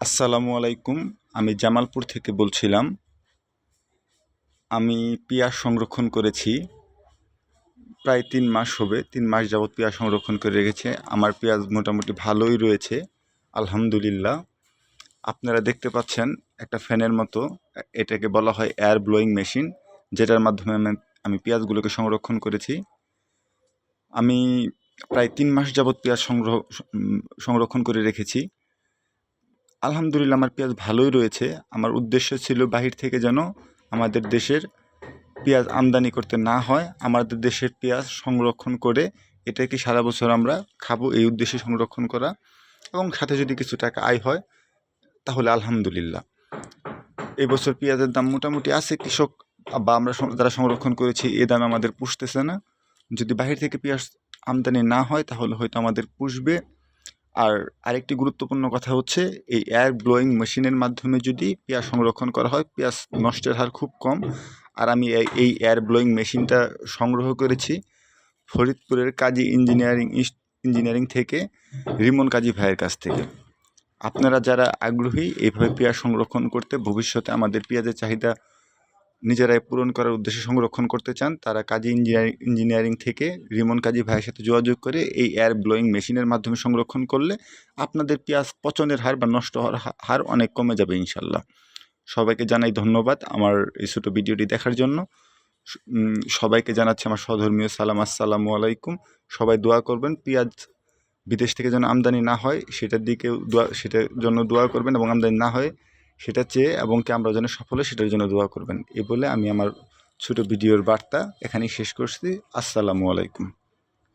আসসালামু আলাইকুম। আমি জামালপুর থেকে বলছিলাম। আমি পেঁয়াজ সংরক্ষণ করেছি প্রায় ৩ মাস হবে। ৩ মাস যাবৎ পেঁয়াজ সংরক্ষণ করে রেখেছে। আমার পেঁয়াজ মোটামুটি ভালোই রয়েছে, আলহামদুলিল্লাহ। আপনারা দেখতে পাচ্ছেন একটা ফ্যানের মতো, এটাকে বলা হয় এয়ার ব্লোয়িং মেশিন, যেটার মাধ্যমে আমি পেঁয়াজগুলোকে সংরক্ষণ করেছি। আমি প্রায় ৩ মাস যাবৎ পেঁয়াজ সংরক্ষণ করে রেখেছি। আলহামদুলিল্লাহ আমার পেঁয়াজ ভালোই রয়েছে। আমার উদ্দেশ্য ছিল বাহির থেকে যেন আমাদের দেশের পেঁয়াজ আমদানি করতে না হয়, আমাদের দেশের পেঁয়াজ সংরক্ষণ করে এটাকে সারা বছর আমরা খাবো, এই উদ্দেশ্যে সংরক্ষণ করা, এবং সাথে যদি কিছু টাকা আয় হয় তাহলে আলহামদুলিল্লাহ। এবছর পেঁয়াজের দাম মোটামুটি আছে, কৃষক বা আমরা যারা সংরক্ষণ করেছি এ দাম আমাদের পুষতেছে না। যদি বাহির থেকে পেঁয়াজ আমদানি না হয় তাহলে হয়তো আমাদের পুষবে। আর আরেকটি গুরুত্বপূর্ণ কথা হচ্ছে, এই এয়ার ব্লোয়িং মেশিনের মাধ্যমে যদি পেঁয়াজ সংরক্ষণ করা হয়, পেঁয়াজ নষ্টের হার খুব কম। আর আমি এই এয়ার ব্লোয়িং মেশিনটা সংগ্রহ করেছি ফরিদপুরের কাজী ইঞ্জিনিয়ারিং থেকে, রিমন কাজী ভাইয়ের কাছ থেকে। আপনারা যারা আগ্রহী এইভাবে পেঁয়াজ সংরক্ষণ করতে, ভবিষ্যতে আমাদের পেঁয়াজের চাহিদা নিজেরাই পূরণ করার উদ্দেশ্যে সংরক্ষণ করতে চান, তারা কাজী ইঞ্জিনিয়ারিং থেকে রিমন কাজী ভাইয়ের সাথে যোগাযোগ করে এই এয়ার ব্লোয়িং মেশিনের মাধ্যমে সংরক্ষণ করলে আপনাদের পেঁয়াজ পচনের হার বা নষ্ট হওয়ার হার অনেক কমে যাবে ইনশাল্লাহ। সবাইকে জানাই ধন্যবাদ আমার এই ছোটো ভিডিওটি দেখার জন্য। সবাইকে জানাচ্ছি আমার সধর্মীয় সালাম, আসসালামু আলাইকুম। সবাই দোয়া করবেন পেঁয়াজ বিদেশ থেকে যেন আমদানি না হয়, সেটার জন্য দোয়া করবেন, এবং আমদানি না হয় সেটা চেয়ে এবং কি আমরা যেন সফল হয় সেটার জন্য দোয়া করবেন। এই বলে আমি আমার ছোটো ভিডিওর বার্তা এখানেই শেষ করছি। আসসালামু আলাইকুম।